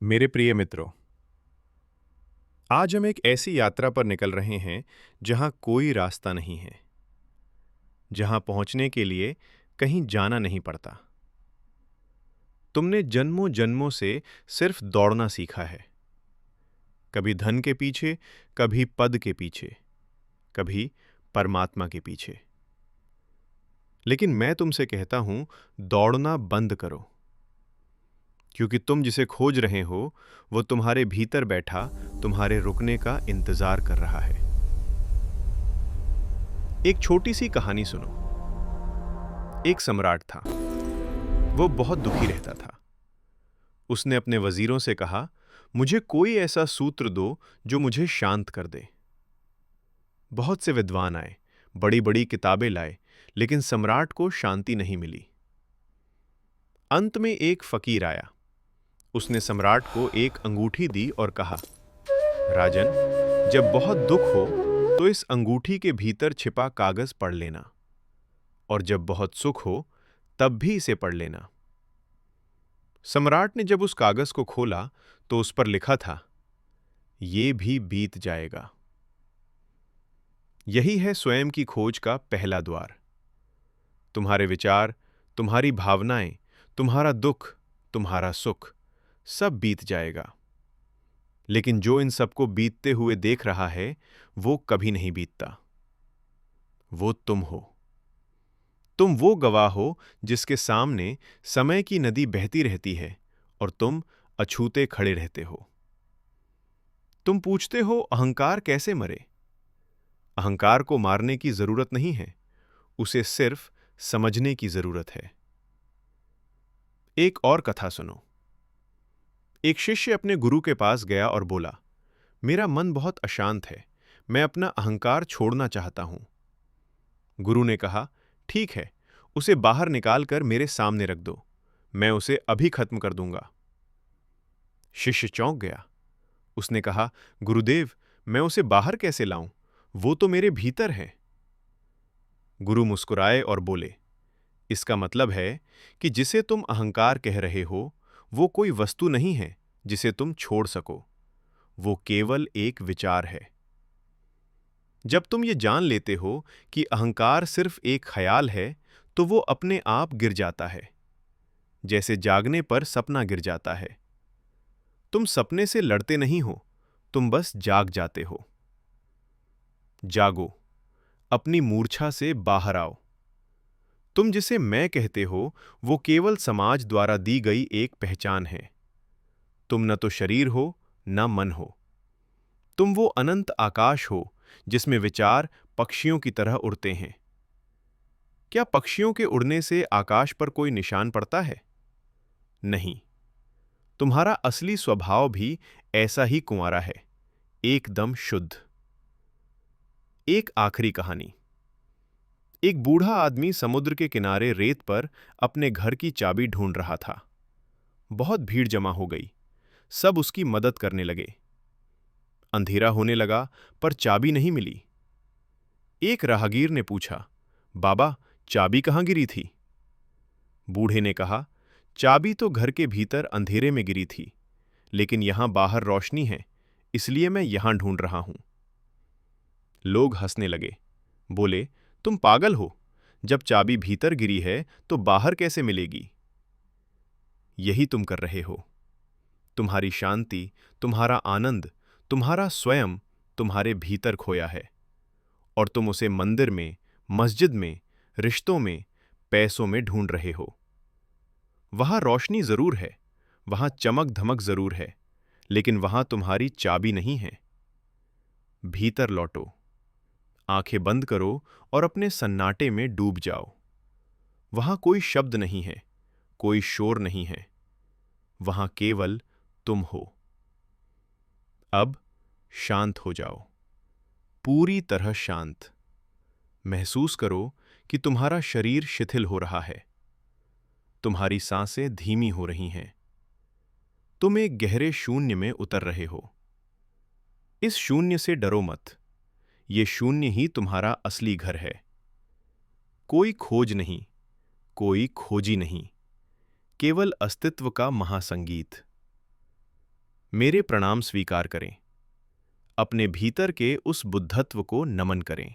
मेरे प्रिय मित्रों, आज हम एक ऐसी यात्रा पर निकल रहे हैं जहां कोई रास्ता नहीं है, जहां पहुंचने के लिए कहीं जाना नहीं पड़ता। तुमने जन्मों जन्मों से सिर्फ दौड़ना सीखा है, कभी धन के पीछे, कभी पद के पीछे, कभी परमात्मा के पीछे। लेकिन मैं तुमसे कहता हूं, दौड़ना बंद करो, क्योंकि तुम जिसे खोज रहे हो वो तुम्हारे भीतर बैठा तुम्हारे रुकने का इंतजार कर रहा है। एक छोटी सी कहानी सुनो। एक सम्राट था। वो बहुत दुखी रहता था। उसने अपने वजीरों से कहा, मुझे कोई ऐसा सूत्र दो जो मुझे शांत कर दे। बहुत से विद्वान आए, बड़ी बड़ी किताबें लाए, लेकिन सम्राट को शांति नहीं मिली। अंत में एक फकीर आया। उसने सम्राट को एक अंगूठी दी और कहा, राजन, जब बहुत दुख हो तो इस अंगूठी के भीतर छिपा कागज पढ़ लेना, और जब बहुत सुख हो तब भी इसे पढ़ लेना। सम्राट ने जब उस कागज को खोला तो उस पर लिखा था, ये भी बीत जाएगा। यही है स्वयं की खोज का पहला द्वार। तुम्हारे विचार, तुम्हारी भावनाएं, तुम्हारा दुख, तुम्हारा सुख, सब बीत जाएगा। लेकिन जो इन सबको बीतते हुए देख रहा है, वो कभी नहीं बीतता। वो तुम हो। तुम वो गवाह हो जिसके सामने समय की नदी बहती रहती है और तुम अछूते खड़े रहते हो। तुम पूछते हो, अहंकार कैसे मरे? अहंकार को मारने की जरूरत नहीं है, उसे सिर्फ समझने की जरूरत है। एक और कथा सुनो। एक शिष्य अपने गुरु के पास गया और बोला, मेरा मन बहुत अशांत है, मैं अपना अहंकार छोड़ना चाहता हूं। गुरु ने कहा, ठीक है, उसे बाहर निकालकर मेरे सामने रख दो, मैं उसे अभी खत्म कर दूंगा। शिष्य चौंक गया। उसने कहा, गुरुदेव, मैं उसे बाहर कैसे लाऊं? वो तो मेरे भीतर है। गुरु मुस्कुराए और बोले, इसका मतलब है कि जिसे तुम अहंकार कह रहे हो, वो कोई वस्तु नहीं है जिसे तुम छोड़ सको। वो केवल एक विचार है। जब तुम ये जान लेते हो कि अहंकार सिर्फ एक ख्याल है, तो वो अपने आप गिर जाता है, जैसे जागने पर सपना गिर जाता है। तुम सपने से लड़ते नहीं हो, तुम बस जाग जाते हो। जागो, अपनी मूर्छा से बाहर आओ। तुम जिसे मैं कहते हो, वो केवल समाज द्वारा दी गई एक पहचान है। तुम न तो शरीर हो, न मन हो। तुम वो अनंत आकाश हो जिसमें विचार पक्षियों की तरह उड़ते हैं। क्या पक्षियों के उड़ने से आकाश पर कोई निशान पड़ता है? नहीं। तुम्हारा असली स्वभाव भी ऐसा ही कुंवारा है, एकदम शुद्ध। एक आखिरी कहानी। एक बूढ़ा आदमी समुद्र के किनारे रेत पर अपने घर की चाबी ढूंढ रहा था। बहुत भीड़ जमा हो गई। सब उसकी मदद करने लगे। अंधेरा होने लगा, पर चाबी नहीं मिली। एक राहगीर ने पूछा, बाबा, चाबी कहाँ गिरी थी? बूढ़े ने कहा, चाबी तो घर के भीतर अंधेरे में गिरी थी, लेकिन यहां बाहर रोशनी है, इसलिए मैं यहां ढूंढ रहा हूं। लोग हंसने लगे। बोले, तुम पागल हो, जब चाबी भीतर गिरी है तो बाहर कैसे मिलेगी? यही तुम कर रहे हो। तुम्हारी शांति, तुम्हारा आनंद, तुम्हारा स्वयं तुम्हारे भीतर खोया है, और तुम उसे मंदिर में, मस्जिद में, रिश्तों में, पैसों में ढूंढ रहे हो। वहां रोशनी जरूर है, वहां चमक धमक जरूर है, लेकिन वहां तुम्हारी चाबी नहीं है। भीतर लौटो, आंखें बंद करो और अपने सन्नाटे में डूब जाओ। वहां कोई शब्द नहीं है, कोई शोर नहीं है, वहां केवल तुम हो। अब शांत हो जाओ, पूरी तरह शांत। महसूस करो कि तुम्हारा शरीर शिथिल हो रहा है, तुम्हारी सांसें धीमी हो रही हैं। तुम एक गहरे शून्य में उतर रहे हो। इस शून्य से डरो मत, ये शून्य ही तुम्हारा असली घर है। कोई खोज नहीं, कोई खोजी नहीं, केवल अस्तित्व का महासंगीत। मेरे प्रणाम स्वीकार करें। अपने भीतर के उस बुद्धत्व को नमन करें।